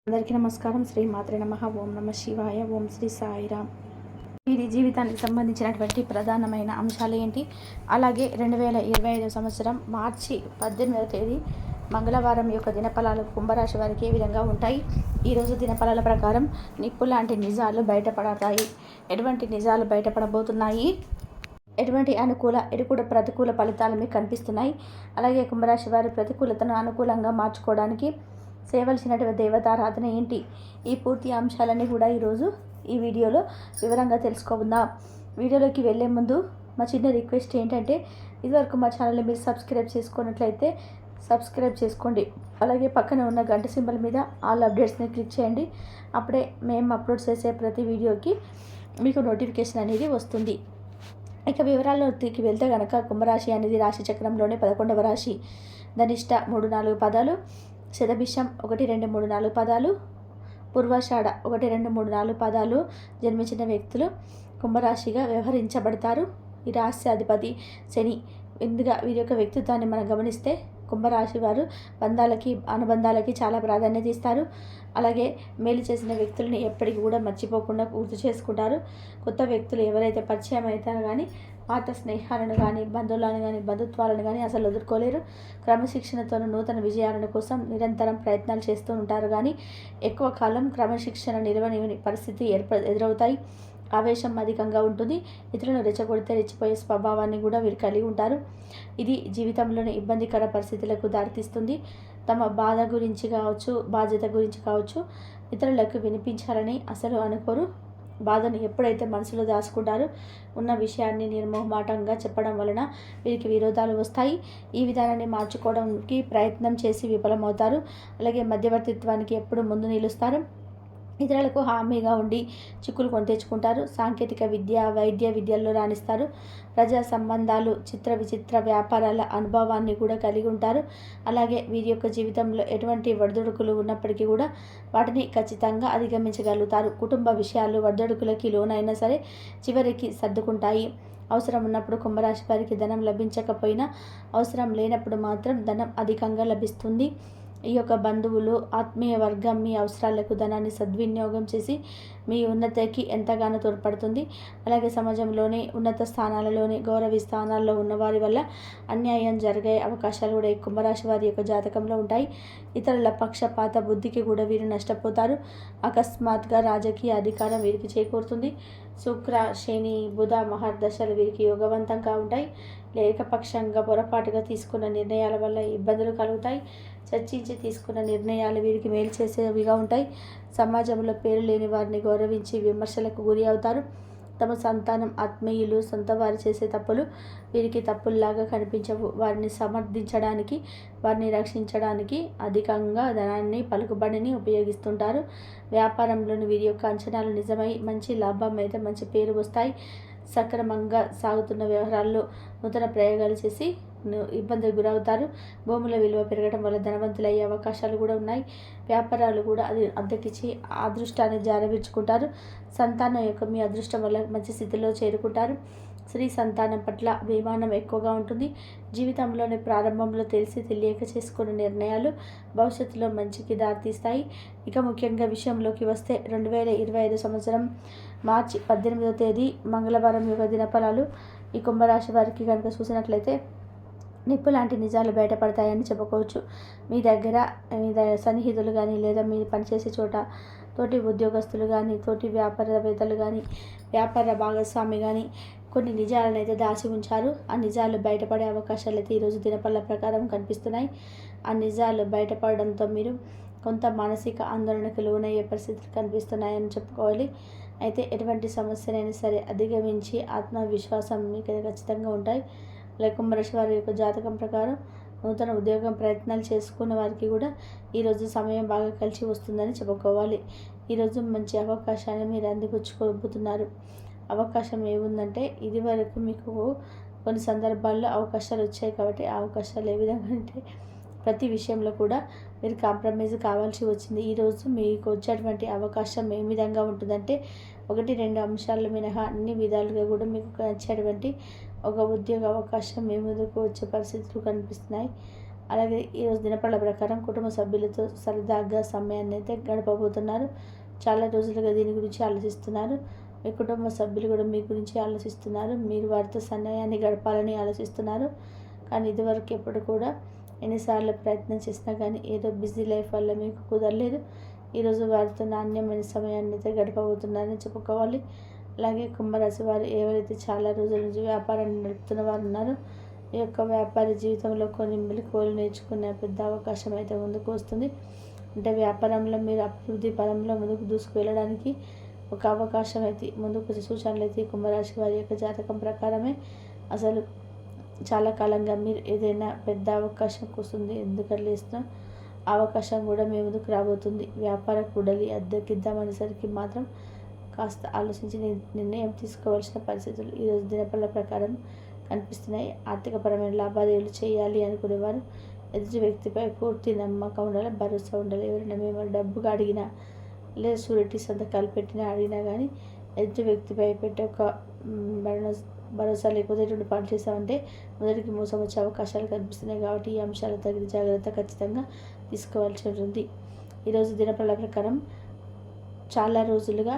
అందరికీ నమస్కారం. శ్రీ మాత్రే నమః. ఓం నమ శివాయ. ఓం శ్రీ సాయిరామ్. వీరి జీవితానికి సంబంధించినటువంటి ప్రధానమైన అంశాలు ఏంటి, అలాగే 2025 సంవత్సరం మార్చి 18వ తేదీ మంగళవారం యొక్క దినఫలాలు కుంభరాశి వారికి ఏ విధంగా ఉంటాయి. ఈరోజు దినఫలాల ప్రకారం నిప్పు లాంటి నిజాలు బయటపడతాయి. ఎటువంటి నిజాలు బయటపడబోతున్నాయి, ఎటువంటి అనుకూల ఎటువంటి ప్రతికూల ఫలితాలు మీకు కనిపిస్తున్నాయి. అలాగే కుంభరాశి వారి ప్రతికూలతను అనుకూలంగా మార్చుకోవడానికి చేయవలసినటువంటి దేవతారాధన ఏంటి, ఈ పూర్తి అంశాలన్నీ కూడా ఈరోజు ఈ వీడియోలో వివరంగా తెలుసుకోకుందాం. వీడియోలోకి వెళ్ళే ముందు మా చిన్న రిక్వెస్ట్ ఏంటంటే, ఇదివరకు మా ఛానల్ని మీరు సబ్స్క్రైబ్ చేసుకున్నట్లయితే సబ్స్క్రైబ్ చేసుకోండి. అలాగే పక్కన ఉన్న గంట సింబల్ మీద ఆల్ అప్డేట్స్ని క్లిక్ చేయండి. అప్పుడే మేము అప్లోడ్ చేసే ప్రతి వీడియోకి మీకు నోటిఫికేషన్ అనేది వస్తుంది. ఇక వివరాల్లోకి వెళ్తే కనుక కుంభరాశి అనేది రాశి చక్రంలోనే 11వ రాశి. ధనిష్ట 3-4 పదాలు, శతభిషం 1-2-3-4 పదాలు, పూర్వాషాఢ 1-2-3-4 పదాలు జన్మించిన వ్యక్తులు కుంభరాశిగా వ్యవహరించబడతారు. ఈ రాశి అధిపతి శని. ఇందుగా వీరి యొక్క వ్యక్తిత్వాన్ని మనం గమనిస్తే కుంభరాశి వారు బంధాలకి అనుబంధాలకి చాలా ప్రాధాన్యత ఇస్తారు. అలాగే మేలు చేసిన వ్యక్తులని ఎప్పటికీ కూడా మర్చిపోకుండా గుర్తు చేసుకుంటారు. కొత్త వ్యక్తులు ఎవరైతే పరిచయం అవుతారో కానీ పాత స్నేహాలను కానీ బంధువులను కానీ బంధుత్వాలను కానీ అసలు వదులుకోలేరు. క్రమశిక్షణతో నూతన విజయాలను కోసం నిరంతరం ప్రయత్నాలు చేస్తూ ఉంటారు. కానీ ఎక్కువ కాలం క్రమశిక్షణ నిలవని పరిస్థితి ఎదురవుతాయి. ఆవేశం అధికంగా ఉంటుంది. ఇతరులను రెచ్చగొడితే రెచ్చిపోయే స్వభావాన్ని కూడా వీరు కలిగి ఉంటారు. ఇది జీవితంలోని ఇబ్బందికర పరిస్థితులకు దారితీస్తుంది. తమ బాధ గురించి కావచ్చు, బాధ్యత గురించి కావచ్చు, ఇతరులకు వినిపించాలని అసలు అనుకోరు. బాధను ఎప్పుడైతే మనసులో దాచుకుంటారో ఉన్న విషయాన్ని నిర్మోహమాటంగా చెప్పడం వలన వీరికి విరోధాలు వస్తాయి. ఈ విధానాన్ని మార్చుకోవడానికి ప్రయత్నం చేసి విఫలమవుతారు. అలాగే మధ్యవర్తిత్వానికి ఎప్పుడు ముందు నిలుస్తారు. ఇతరులకు హామీగా ఉండి చిక్కులు కొని తెచ్చుకుంటారు. సాంకేతిక విద్య, వైద్య విద్యల్లో రాణిస్తారు. ప్రజా సంబంధాలు, చిత్ర విచిత్ర వ్యాపారాల అనుభవాన్ని కూడా కలిగి ఉంటారు. అలాగే వీరి యొక్క జీవితంలో ఎటువంటి ఒడిదుడుకులు ఉన్నప్పటికీ కూడా వాటిని ఖచ్చితంగా అధిగమించగలుగుతారు. కుటుంబ విషయాలు ఒడిదుడుకులకి లోనైనా సరే చివరికి సర్దుకుంటాయి. అవసరం ఉన్నప్పుడు కుంభరాశి వారికి ధనం లభించకపోయినా అవసరం లేనప్పుడు మాత్రం ధనం అధికంగా లభిస్తుంది. ఈ యొక్క బంధువులు, ఆత్మీయ వర్గం మీ అవసరాలకు ధనాన్ని సద్వినియోగం చేసి మీ ఉన్నతికి ఎంతగానో తోడ్పడుతుంది. అలాగే సమాజంలోని ఉన్నత స్థానాలలోని గౌరవ స్థానాల్లో ఉన్నవారి వల్ల అన్యాయం జరిగే అవకాశాలు కూడా ఈ కుంభరాశి వారి యొక్క జాతకంలో ఉంటాయి. ఇతరుల పక్షపాత బుద్ధికి కూడా వీరు నష్టపోతారు. అకస్మాత్తుగా రాజకీయ అధికారం వీరికి చేకూరుతుంది. శుక్ర, శని, బుధ మహర్దశలు వీరికి యోగవంతంగా ఉంటాయి. ఏకపక్షంగా పొరపాటుగా తీసుకున్న నిర్ణయాల వల్ల ఇబ్బందులు కలుగుతాయి. చర్చించి తీసుకున్న నిర్ణయాలు వీరికి మేలు చేసేవిగా ఉంటాయి. సమాజంలో పేరు లేని వారిని గౌరవించి విమర్శలకు గురి అవుతారు. తమ సంతానం, ఆత్మీయులు, సొంత వారు చేసే తప్పులు వీరికి తప్పుల్లాగా కనిపించవు. వారిని సమర్థించడానికి, వారిని రక్షించడానికి అధికంగా ధనాన్ని, పలుకుబడిని ఉపయోగిస్తుంటారు. వ్యాపారంలోని వీరి యొక్క అంచనాలు నిజమై మంచి లాభం అయితే మంచి పేరు వస్తాయి. సక్రమంగా సాగుతున్న వ్యవహారాల్లో నూతన ప్రయోగాలు చేసి ఇబ్బందులకు గురవుతారు. భూముల విలువ పెరగడం వల్ల ధనవంతులయ్యే అవకాశాలు కూడా ఉన్నాయి. వ్యాపారాలు కూడా అది అద్దెకిచ్చి అదృష్టాన్ని జారవిడ్చుకుంటారు. సంతానం యొక్క మీ అదృష్టం వల్ల మంచి స్థితిలో చేరుకుంటారు. స్త్రీ సంతానం పట్ల అభిమానం ఎక్కువగా ఉంటుంది. జీవితంలోని ప్రారంభంలో తెలిసి తెలియక చేసుకున్న నిర్ణయాలు భవిష్యత్తులో మంచికి దారితీస్తాయి. ఇక ముఖ్యంగా విషయంలోకి వస్తే 2025 సంవత్సరం మార్చి 18వ తేదీ మంగళవారం యొక్క దినఫలాలు ఈ కుంభరాశి వారికి కనుక చూసినట్లయితే నిప్పు లాంటి నిజాలు బయటపడతాయని చెప్పుకోవచ్చు. మీ దగ్గర సన్నిహితులు కానీ, లేదా మీరు పనిచేసే చోట తోటి ఉద్యోగస్తులు కానీ, తోటి వ్యాపారవేత్తలు కానీ, వ్యాపార భాగస్వామి కానీ కొన్ని నిజాలను అయితే దాచి ఉంచారు. ఆ నిజాలు బయటపడే అవకాశాలు అయితే ఈరోజు దినఫలాల ప్రకారం కనిపిస్తున్నాయి. ఆ నిజాలు బయటపడడంతో మీరు కొంత మానసిక ఆందోళనకు లోనయ్యే పరిస్థితులు కనిపిస్తున్నాయని చెప్పుకోవాలి. అయితే ఎటువంటి సమస్యనైనా సరే అధిగమించి ఆత్మవిశ్వాసం మీకు ఖచ్చితంగా ఉంటాయి. అలాగే కుంభరాశి వారి యొక్క జాతకం ప్రకారం నూతన ఉద్యోగం ప్రయత్నాలు చేసుకున్న వారికి కూడా ఈరోజు సమయం బాగా కలిసి వస్తుందని చెప్పుకోవాలి. ఈరోజు మంచి అవకాశాన్ని మీరు అందిపుచ్చుకోబోతున్నారు. అవకాశం ఏముందంటే, ఇది వరకు మీకు కొన్ని సందర్భాల్లో అవకాశాలు వచ్చాయి కాబట్టి ఆ అవకాశాలు ఏ విధంగా అంటే ప్రతి విషయంలో కూడా మీరు కాంప్రమైజ్ కావాల్సి వచ్చింది. ఈరోజు మీకు వచ్చేటువంటి అవకాశం ఏ విధంగా ఉంటుందంటే, 1-2 అంశాలు మినహా అన్ని విధాలుగా కూడా మీకు వచ్చేటువంటి ఒక ఉద్యోగ అవకాశం మీ ముందుకు వచ్చే పరిస్థితులు కనిపిస్తున్నాయి. అలాగే ఈరోజు దినపళ్ళ ప్రకారం కుటుంబ సభ్యులతో సరదాగా సమయాన్ని అయితే గడపబోతున్నారు. చాలా రోజులుగా దీని గురించి ఆలోచిస్తున్నారు. మీ కుటుంబ సభ్యులు కూడా మీ గురించి ఆలోచిస్తున్నారు. మీరు వారితో సమయాన్ని గడపాలని ఆలోచిస్తున్నారు. కానీ ఇదివరకు ఎప్పుడు కూడా ఎన్నిసార్లు ప్రయత్నం చేసినా కానీ ఏదో బిజీ లైఫ్ వల్ల మీకు కుదరలేదు. ఈరోజు వారితో నాణ్యమైన సమయాన్ని అయితే గడపబోతున్నారని చెప్పుకోవాలి. అలాగే కుంభరాశి వారు ఎవరైతే చాలా రోజుల నుంచి వ్యాపారాన్ని నడుపుతున్న వారు ఉన్నారో ఈ యొక్క వ్యాపార జీవితంలో కొన్ని మెలకువలు నేర్చుకునే పెద్ద అవకాశం అయితే ముందుకు వస్తుంది. అంటే వ్యాపారంలో మీరు అభివృద్ధి పరంలో ముందుకు దూసుకు ఒక అవకాశం అయితే ముందుకు వచ్చే సూచనలు అయితే కుంభరాశి వారి యొక్క జాతకం ప్రకారమే. అసలు చాలా కాలంగా మీరు ఏదైనా పెద్ద అవకాశం వస్తుంది ఎందుకంటే అవకాశం కూడా మీ ముందుకు రాబోతుంది. వ్యాపార కూడలి అద్దెకిద్దామనేసరికి మాత్రం కాస్త ఆలోచించి నిర్ణయం తీసుకోవాల్సిన పరిస్థితులు ఈరోజు దినపళ్ళ ప్రకారం కనిపిస్తున్నాయి. ఆర్థికపరమైన లావాదేవీలు చేయాలి అనుకునేవారు ఎదుటి వ్యక్తిపై పూర్తి నమ్మకం ఉండాలి, భరోసా ఉండాలి. ఎవరైనా మిమ్మల్ని డబ్బుగా అడిగినా లేదా షూరిటీ సంతకాలు పెట్టినా అడిగినా కానీ ఎదుటి వ్యక్తిపై పెట్టే ఒక భరోసా లేకపోతే ఎటువంటి పని చేసామంటే మొదటికి మోసం వచ్చే అవకాశాలు కనిపిస్తున్నాయి. కాబట్టి ఈ అంశాలు తగిన జాగ్రత్త ఖచ్చితంగా తీసుకోవాల్సి ఉంటుంది. ఈరోజు దినపళ్ళ ప్రకారం చాలా రోజులుగా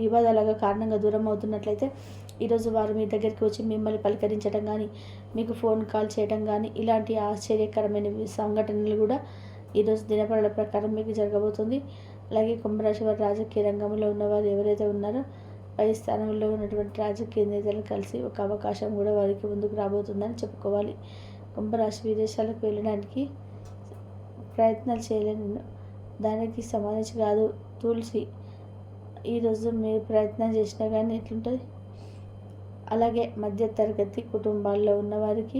వివాదాల కారణంగా దూరం అవుతున్నట్లయితే ఈరోజు వారు మీ దగ్గరికి వచ్చి మిమ్మల్ని పలకరించడం కానీ మీకు ఫోన్ కాల్ చేయడం కానీ ఇలాంటి ఆశ్చర్యకరమైన సంఘటనలు కూడా ఈరోజు దినపళ్ళ ప్రకారం మీకు జరగబోతుంది. అలాగే కుంభరాశి వారు రాజకీయ రంగంలో ఉన్నవారు ఎవరైతే ఉన్నారో పై స్థానంలో ఉన్నటువంటి రాజకీయ నేతలు కలిసి ఒక అవకాశం కూడా వారికి ముందుకు రాబోతుందని చెప్పుకోవాలి. కుంభరాశి విదేశాలకు వెళ్ళడానికి ప్రయత్నాలు చేయలేను, దానికి సంబంధించి కాదు తులసి. ఈరోజు మీరు ప్రయత్నం చేసినా కానీ ఎట్లుంటుంది. అలాగే మధ్య తరగతి కుటుంబాల్లో ఉన్నవారికి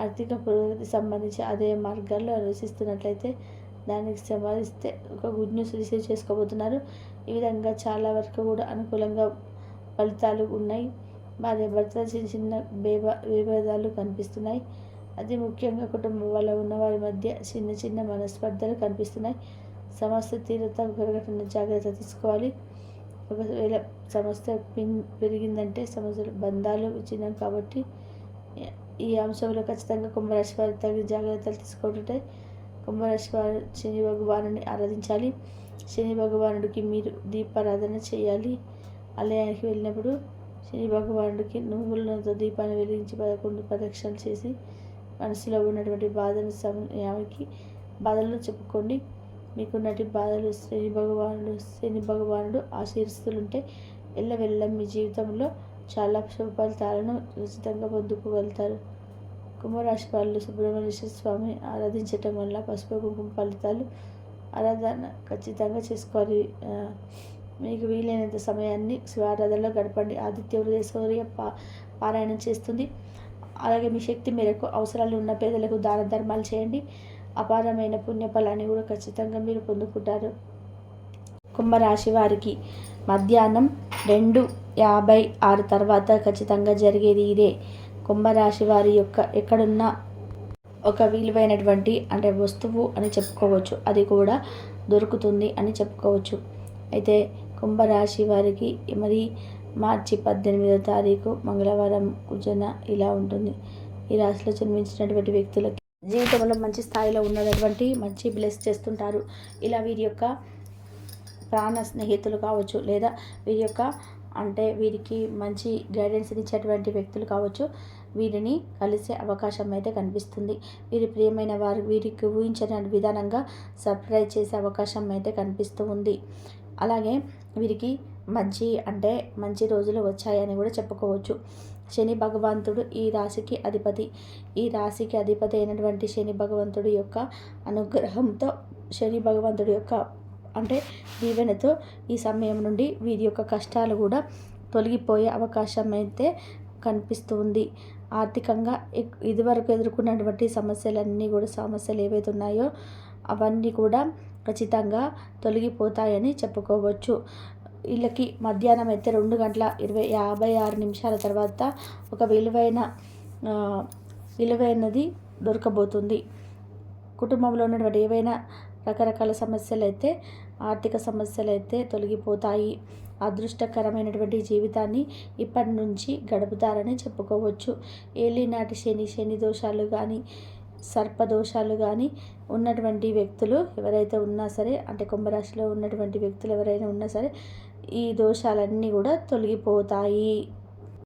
ఆర్థిక పురోగతి సంబంధించి అదే మార్గాల్లో ఆలోచిస్తున్నట్లయితే దానికి సంబంధిస్తే ఒక గుడ్ న్యూస్ రిసీవ్ చేసుకోబోతున్నారు. ఈ విధంగా చాలా వరకు కూడా అనుకూలంగా ఫలితాలు ఉన్నాయి. భార్య భర్తల చిన్న చిన్న విభేదాలు కనిపిస్తున్నాయి. అది ముఖ్యంగా కుటుంబం వల్ల ఉన్నవారి మధ్య చిన్న చిన్న మనస్పర్ధలు కనిపిస్తున్నాయి. సమస్య తీవ్రత పెరగకుండా జాగ్రత్త తీసుకోవాలి. ఒకవేళ సమస్య పెరిగిందంటే సమస్యలు బంధాలు విచ్ఛిన్నం కాబట్టి ఈ అంశంలో ఖచ్చితంగా కుంభరాశి వారి తగిన జాగ్రత్తలు తీసుకుంటుంటే కుంభరాశి వారు శని భగవానుని ఆరాధించాలి. శని భగవానుడికి మీరు దీపారాధన చేయాలి. ఆలయానికి వెళ్ళినప్పుడు శని భగవానుడికి నువ్వులతో దీపాన్ని వెలిగించి 11 ప్రదక్షిణలు చేసి మనసులో ఉన్నటువంటి బాధను సమయానికి బాధలను చెప్పుకోండి. మీకున్నటి బాధలు శని భగవానుడు ఆశీర్వదిస్తుంటే ఎల్లవెల్ల మీ జీవితంలో చాలా శుభ ఫలితాలను ఉచితంగా పొందుకోగలుగుతారు. కుంభరాశి వాళ్ళు సుబ్రహ్మణ్యేశ్వర స్వామి ఆరాధించటం వల్ల పసుపు కుంకుమ ఫలితాలు ఆరాధన ఖచ్చితంగా చేసుకోవాలి. మీకు వీలైనంత సమయాన్ని శివారాధనలో గడపండి. ఆదిత్య హృదయ సూర్య పారాయణం చేస్తుంది. అలాగే మీ శక్తి మేరకు అవసరాలు ఉన్న పేదలకు దాన ధర్మాలు చేయండి. అపారమైన పుణ్యఫలాన్ని కూడా ఖచ్చితంగా మీరు పొందుకుంటారు. కుంభరాశి వారికి మధ్యాహ్నం 2:56 తర్వాత ఖచ్చితంగా జరిగేది ఇదే. కుంభరాశి వారి యొక్క ఎక్కడున్నా ఒక విలువైనటువంటి అంటే వస్తువు అని చెప్పుకోవచ్చు, అది కూడా దొరుకుతుంది అని చెప్పుకోవచ్చు. అయితే కుంభరాశి వారికి మరి మార్చి 18వ తారీఖు మంగళవారం కుజన ఇలా ఉంటుంది. ఈ రాశిలో జన్మించినటువంటి వ్యక్తులకి జీవితంలో మంచి స్థాయిలో ఉన్నటువంటి మంచి బ్లెస్ చేస్తుంటారు. ఇలా వీరి యొక్క ప్రాణ స్నేహితులు కావచ్చు లేదా వీరి యొక్క అంటే వీరికి మంచి గైడెన్స్ ఇచ్చేటువంటి వ్యక్తులు కావచ్చు, వీరిని కలిసే అవకాశం అయితే కనిపిస్తుంది. వీరి ప్రియమైన వారు వీరికి ఊహించిన విధానంగా సర్ప్రైజ్ చేసే అవకాశం అయితే కనిపిస్తూ ఉంది. అలాగే వీరికి మంచి రోజులు వచ్చాయని కూడా చెప్పుకోవచ్చు. శని భగవంతుడు ఈ రాశికి అధిపతి అయినటువంటి శని భగవంతుడి యొక్క అనుగ్రహంతో శని భగవంతుడి యొక్క దీవెనతో ఈ సమయం నుండి వీరి యొక్క కష్టాలు కూడా తొలగిపోయే అవకాశం అయితే కనిపిస్తూ ఉంది. ఆర్థికంగా ఇదివరకు ఎదుర్కొన్నటువంటి సమస్యలు ఏవైతే ఉన్నాయో అవన్నీ కూడా ఖచ్చితంగా తొలగిపోతాయని చెప్పుకోవచ్చు. వీళ్ళకి మధ్యాహ్నం అయితే 2:56 తర్వాత ఒక విలువైనది దొరకబోతుంది. కుటుంబంలో ఉన్నటువంటి ఏవైనా రకరకాల సమస్యలు అయితే ఆర్థిక సమస్యలు అయితే తొలగిపోతాయి. అదృష్టకరమైనటువంటి జీవితాన్ని ఇప్పటి నుంచి గడుపుతారని చెప్పుకోవచ్చు. ఏలినాటి శని దోషాలు కానీ సర్పదోషాలు కానీ ఉన్నటువంటి వ్యక్తులు ఎవరైతే ఉన్నా సరే, అంటే కుంభరాశిలో ఉన్నటువంటి వ్యక్తులు ఎవరైనా ఉన్నా సరే, ఈ దోషాలన్నీ కూడా తొలగిపోతాయి.